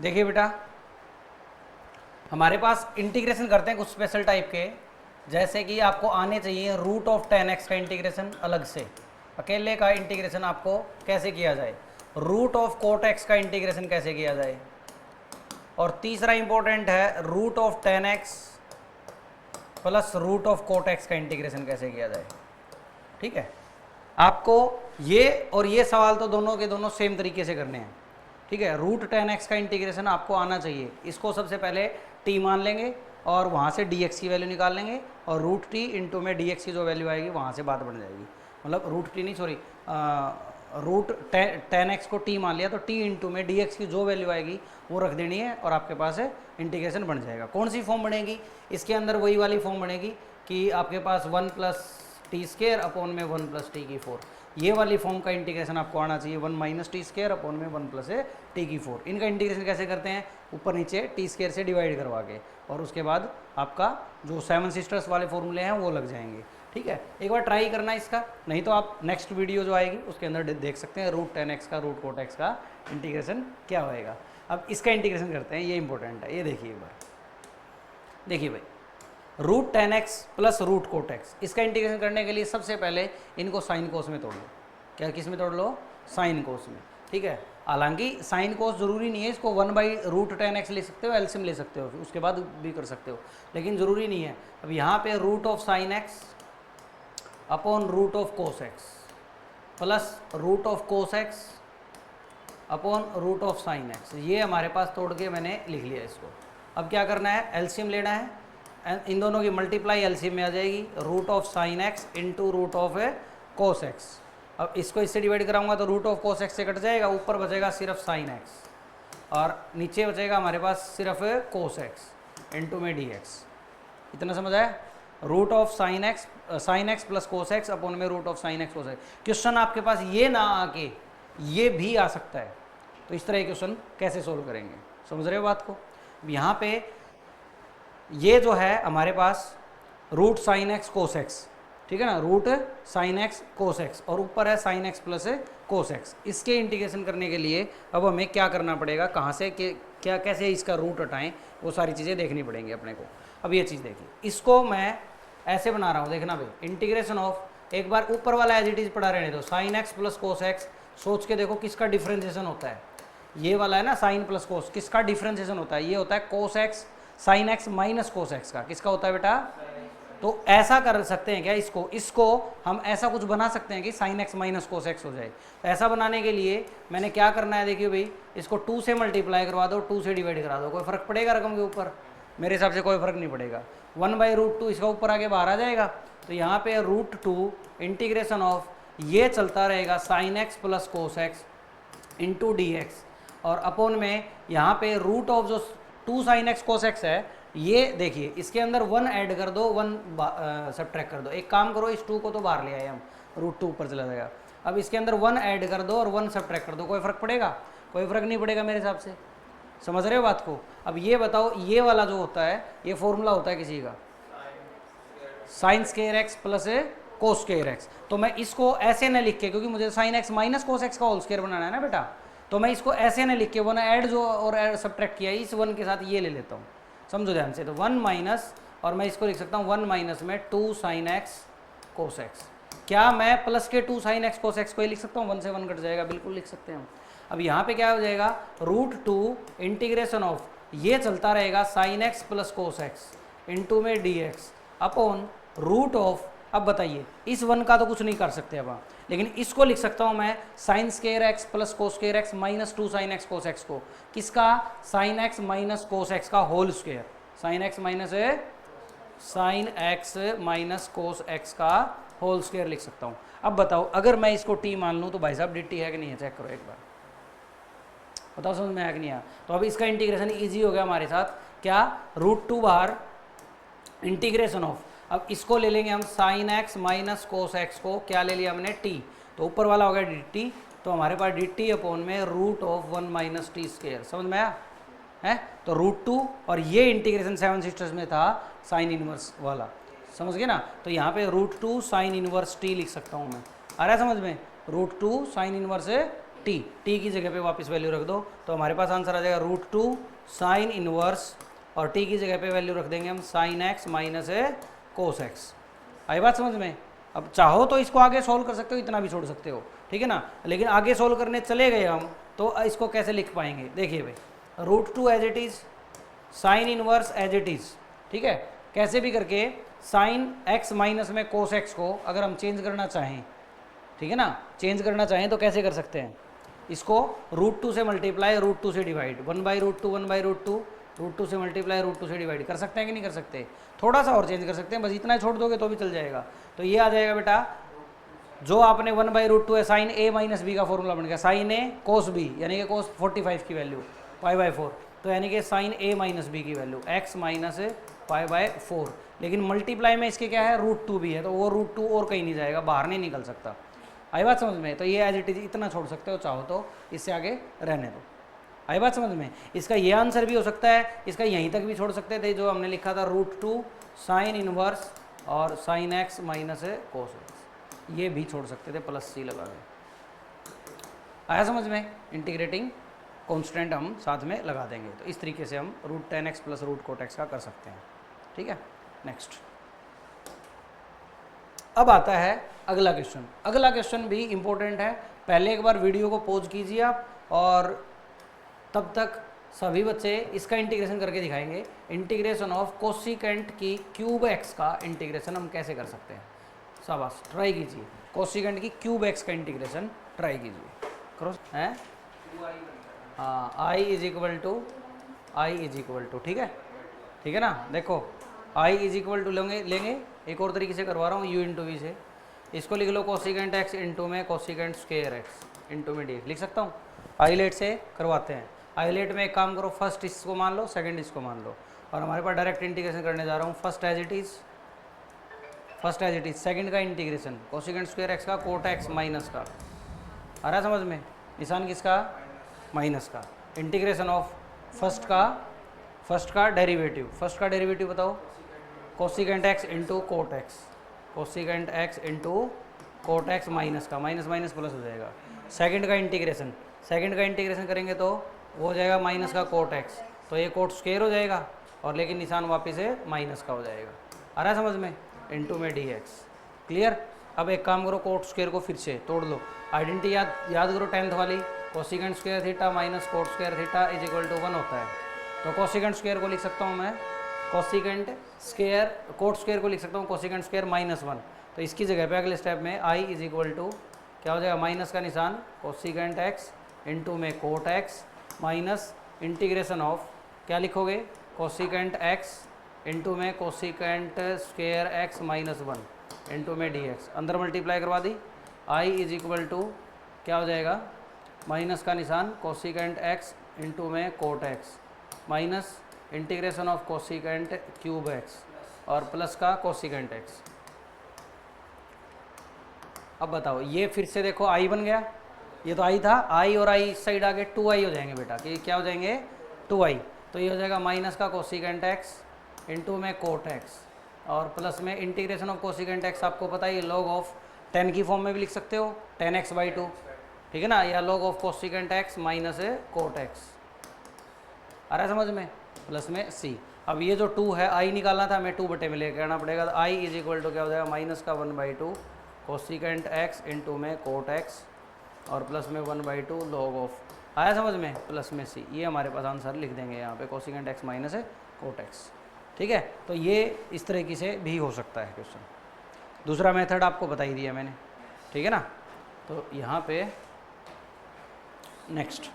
देखिए बेटा, हमारे पास इंटीग्रेशन करते हैं कुछ स्पेशल टाइप के, जैसे कि आपको आने चाहिए रूट ऑफ 10x का इंटीग्रेशन अलग से, अकेले का इंटीग्रेशन आपको कैसे किया जाए, रूट ऑफ कोट x का इंटीग्रेशन कैसे किया जाए, और तीसरा इंपॉर्टेंट है root of 10x plus root of cot x का इंटीग्रेशन कैसे किया जाए। ठीक है, आपको ये और ये सवाल तो दोनों के दोनों सेम तरीके से करने हैं। ठीक है, रूट 10x का इंटीग्रेशन आपको आना चाहिए। इसको सबसे पहले t मान लेंगे और वहाँ से dx की वैल्यू निकाल लेंगे, और रूट t इंटू में dx की जो वैल्यू आएगी वहाँ से बात बन जाएगी। मतलब रूट t नहीं, सॉरी, रूट 10x को t मान लिया तो t इंटू में dx की जो वैल्यू आएगी वो रख देनी है और आपके पास इंटीग्रेशन बन जाएगा। कौन सी फॉर्म बनेगी? इसके अंदर वही वाली फॉर्म बनेगी कि आपके पास 1 प्लस टी स्केयर अपॉन में 1 प्लस टी की 4, ये वाली फॉर्म का इंटीग्रेशन आपको आना चाहिए। 1 माइनस टी स्केयर अपॉन में 1 प्लस टी की 4। इनका इंटीग्रेशन कैसे करते हैं? ऊपर नीचे टी स्केयर से डिवाइड करवा के, और उसके बाद आपका जो 7 सिस्टर्स वाले फॉर्मूले हैं वो लग जाएंगे। ठीक है, एक बार ट्राई करना इसका, नहीं तो आप नेक्स्ट वीडियो जो आएगी उसके अंदर देख सकते हैं रूट 10x का रूट कोट x का इंटीग्रेशन क्या होएगा। अब इसका इंटीग्रेशन करते हैं, ये इंपॉर्टेंट है। ये देखिए एक बार, देखिए भाई, root 10x plus root cot x, इसका इंटीग्रेशन करने के लिए सबसे पहले इनको साइन कोस में तोड़ लो। क्या किस में तोड़ लो? साइन कोस में। ठीक है, हालांकि साइन कोस जरूरी नहीं है, इसको 1/√10x ले सकते हो, एलसीएम ले सकते हो, उसके बाद भी कर सकते हो, लेकिन ज़रूरी नहीं है। अब यहाँ पे root of sine x upon root of cos x plus root of cos x upon root of sine x, ये हमारे पास तोड़ के मैंने लिख लिया इसको। अब क्या करना है? एलसीएम लेना है, इन दोनों की मल्टीप्लाई एलसीएम में आ जाएगी, root of sine x into root of cos x। अब इसको इससे डिवाइड कराऊंगा तो रूट ऑफ कोस x से कट जाएगा, ऊपर बचेगा सिर्फ साइन x और नीचे बचेगा हमारे पास सिर्फ कोस x इंटू में dx। इतना समझ आया? Root of sine x plus cos x upon में root of sine x cos x। Question आपके पास ये ना आके ये भी आ सकता है, तो इस तरह क्वेश्चन कैसे सोल्व करेंगे? समझ रहे हो बात को? यहाँ पे ये जो है हमारे पास root sine x cos x, ठीक है ना, root sine x cos x, और ऊपर है sine x plus cos x। इसके इंटीग्रेशन करने के लिए अब हमें क्या करना पड़ेगा, कहाँ से क्या कैसे इसका रूट हटाएं, वो सारी चीज़ें देखनी पड़ेंगी अपने को। अब ये चीज़ देखिए, इसको मैं ऐसे बना रहा हूँ, देखना भाई, इंटीग्रेशन ऑफ, एक बार ऊपर वाला एज इट इज पढ़ा रहने दो, sine x plus cos x। सोच के देखो किसका डिफ्रेंसिएशन होता है, ये वाला है ना साइन प्लस कोस, किसका डिफ्रेंसिएशन होता है? ये होता है cos x sine x minus cos x का। किसका होता है बेटा? तो ऐसा कर सकते हैं क्या इसको हम ऐसा कुछ बना सकते हैं कि sine x minus cos x हो जाए। तो ऐसा बनाने के लिए मैंने क्या करना है, देखिए भाई, इसको 2 से मल्टीप्लाई करवा दो, 2 से डिवाइड करा दो। कोई फर्क पड़ेगा रकम के ऊपर? मेरे हिसाब से कोई फर्क नहीं पड़ेगा। 1/√2 इसका ऊपर आगे बाहर आ जाएगा, तो यहाँ पे √2 इंटीग्रेशन ऑफ, ये चलता रहेगा sine x plus cos x into dx, और अपॉन में यहाँ पे रूट ऑफ जो 2 साइन x कोस x है, ये देखिए इसके अंदर 1 ऐड कर दो, 1 सब्ट्रैक्ट कर दो। एक काम करो, इस 2 को तो बाहर ले आए हम, √2 ऊपर चला जाएगा। अब इसके अंदर 1 ऐड कर दो और 1 सब्ट्रैक्ट कर दो। कोई फर्क पड़ेगा? कोई फर्क नहीं पड़ेगा मेरे हिसाब से। समझ रहे हो बात को? अब ये बताओ, ये वाला जो होता है ये फॉर्मूला होता है किसी का, sign square x plus cos square x। तो मैं इसको ऐसे न लिख के, क्योंकि मुझे sine x minus cos x का होल स्क्वायर बनाना है ना बेटा, तो मैं इसको ऐसे न लिख के 1 ऐड जो और सब्ट्रैक्ट किया इस 1 के साथ ये ले लेता हूँ। समझो ध्यान से, तो 1 माइनस, और मैं इसको लिख सकता हूँ 1 माइनस में 2 साइन x कोस x। क्या मैं प्लस के 2 साइन x कोस x को ही लिख सकता हूँ? 1 से 1 कट जाएगा, बिल्कुल लिख सकते हैं हम। अब यहाँ पे क्या हो जाएगा, √2 इंटीग्रेशन ऑफ, ये चलता रहेगा sine x plus cos x into में dx अपॉन रूट ऑफ। अब बताइए, इस 1 का तो कुछ नहीं कर सकते अब, लेकिन इसको लिख सकता हूँ मैं sine square x plus cos square x minus 2 sine x cos x को। किसका? Sine x minus cos x का whole square, sine x minus cos x का होल स्क्वायर लिख सकता हूँ। अब बताओ, अगर मैं इसको t मान लूँ तो भाई साहब dt है कि नहीं है? चेक करो एक बार, बताओ समझ में आया कि नहीं आया? तो अब इसका इंटीग्रेशन ईजी हो गया हमारे साथ। क्या? √2 बाहर, इंटीग्रेशन ऑफ, अब इसको ले लेंगे हम sine x minus cos x को, क्या ले लिया हमने? t, तो ऊपर वाला हो गया dt, तो हमारे पास dt अपॉन में root of 1 minus T square. समझ में आया है? तो √2, और ये इंटीग्रेशन 7 सिस्टर्स में था साइन इनवर्स वाला, समझ गए ना? तो यहाँ पे √2 साइन इनवर्स t लिख सकता हूँ मैं। आ रहा है समझ में? √2 साइन इनवर्स टी की जगह पे वापस वैल्यू रख दो तो हमारे पास आंसर आ जाएगा √2 साइन इनवर्स, और टी की जगह पे वैल्यू रख देंगे हम sine x minus cos x. आई बात समझ में? अब चाहो तो इसको आगे सोल्व कर सकते हो, इतना भी छोड़ सकते हो, ठीक है ना, लेकिन आगे सोल्व करने चले गए हम तो इसको कैसे लिख पाएंगे? देखिए भाई, √2 as it is, sine inverse as it is, ठीक है, कैसे भी करके साइन एक्स माइनस में कोस एक्स को अगर हम चेंज करना चाहें, ठीक है ना, चेंज करना चाहें तो कैसे कर सकते हैं? इसको √2 से मल्टीप्लाई, √2 से डिवाइड, 1/√2 1/√2, √2 से मल्टीप्लाई, √2 से डिवाइड कर सकते हैं कि नहीं कर सकते? थोड़ा सा और चेंज कर सकते हैं, बस इतना छोड़ दोगे तो भी चल जाएगा। तो ये आ जाएगा बेटा, जो आपने 1/√2 है, साइन ए माइनस बी का फॉर्मूला बन गया, साइन ए कोस बी, यानी कि कोस 45 की वैल्यू π/4, तो यानी कि साइन ए माइनस बी की वैल्यू x माइनस π/4, लेकिन मल्टीप्लाई में इसके क्या है, √2 भी है, तो वो √2 और कहीं नहीं जाएगा, बाहर नहीं निकल सकता। आई बात समझ में? तो ये एज इट इज इतना छोड़ सकते हो, चाहो तो इससे आगे रहने दो। आई बात समझ में? इसका ये आंसर भी हो सकता है, इसका यहीं तक भी छोड़ सकते थे जो हमने लिखा था √2 साइन इनवर्स और sign x minus cos x, ये भी छोड़ सकते थे प्लस सी लगा के। आया समझ में? इंटीग्रेटिंग कॉन्स्टेंट हम साथ में लगा देंगे, तो इस तरीके से हम √10x प्लस √cot x का कर सकते हैं, ठीक है। नेक्स्ट, अब आता है अगला क्वेश्चन। अगला क्वेश्चन भी इंपॉर्टेंट है, पहले एक बार वीडियो को पॉज कीजिए आप, और तब तक सभी बच्चे इसका इंटीग्रेशन करके दिखाएंगे। इंटीग्रेशन ऑफ कोसिकेंट की क्यूब एक्स का इंटीग्रेशन हम कैसे कर सकते हैं, शाबाश, ट्राई कीजिए। कोसिकेंट की क्यूब एक्स का इंटीग्रेशन ट्राई कीजिए, करो हैं। हाँ, आई इज इक्वल टू, ठीक है ना। देखो आई इज इक्वल टू लेंगे एक और तरीके से करवा रहा हूँ, u इंटू वी से, इसको लिख लो कोसिकेंट एक्स इंटू में कोसिकेंट स्क्वायर एक्स इंटू में डी लिख सकता हूँ। आइलेट से करवाते हैं। आइलेट में एक काम करो, फर्स्ट इसको मान लो, सेकंड इसको मान लो, और हमारे पास डायरेक्ट इंटीग्रेशन करने जा रहा हूँ। First as it is, second का इंटीग्रेशन कोसिकेंट स्क्वायर एक्स का कोट एक्स माइनस का, आ रहा समझ में? निशान किसका? माइनस का। इंटीग्रेशन ऑफ फर्स्ट का डेरिवेटिव बताओ, cosecant X into cot X, cosecant X into cot X minus का, माइनस माइनस प्लस हो जाएगा। सेकंड का इंटीग्रेशन करेंगे तो वो हो जाएगा माइनस का कोट एक्स, तो ये कोट स्क्वायर हो जाएगा, और लेकिन निशान वापस से माइनस का हो जाएगा, आ रहा समझ में? इंटू में डी एक्स। क्लियर? अब एक काम करो, कोट स्क्वायर को फिर से तोड़ लो, आइडेंटिटी याद करो 10th वाली, cosecant square theta minus cot square theta is equal to 1 होता है। तो कोसिकेंट स्क्वायर को लिख सकता हूँ मैं, कोसिकेंट स्क्वायर, कोट स्क्वायर को लिख सकता हूँ कोसिकेंट स्क्वायर -1। तो इसकी जगह पे अगले स्टेप में आई इज इक्वल टू क्या हो जाएगा, माइनस का निशान, कोसिकेंट एक्स इंटू में cot X minus integration of क्या लिखोगे, कोसिकेंट एक्स इंटू में कोसिकेंट स्क्वायर एक्स -1 इंटू में डी एक्स, अंदर मल्टीप्लाई करवा दी। आई इज इक्वल टू क्या हो जाएगा, माइनस का निशान कोसिकेंट एक्स इंटू में cot X minus integration of cosecant cube X और प्लस का कोसिकेंट एक्स। अब बताओ, ये फिर से देखो आई बन गया, ये तो आई था, आई और आई इस साइड आगे 2i हो जाएंगे बेटा, कि क्या हो जाएंगे 2i, तो ये हो जाएगा माइनस का कोसिकेंट एक्स इंटू में कोट एक्स और प्लस में इंटीग्रेशन ऑफ कोसिकेंट एक्स, आपको पता है लॉग ऑफ 10 की फॉर्म में भी लिख सकते हो, 10x/2, ठीक है ना, या log of cosecant x minus cot x, आ रहा है समझ में, प्लस में c। अब ये जो 2 है i निकालना था, हमें 2 बटे में लेकर आना पड़ेगा, तो i इज इक्वल टू क्या हो जाएगा, माइनस का 1/2 कोसिकेंट एक्स इंटू में कोट एक्स और प्लस में 1/2 log ऑफ, आया समझ में, प्लस में c। ये हमारे पास आंसर लिख देंगे यहाँ पे, cosecant x minus cot x, ठीक है। तो ये इस तरीके से भी हो सकता है क्वेश्चन। दूसरा मेथड आपको बता ही दिया मैंने, ठीक है ना। तो यहाँ पे नेक्स्ट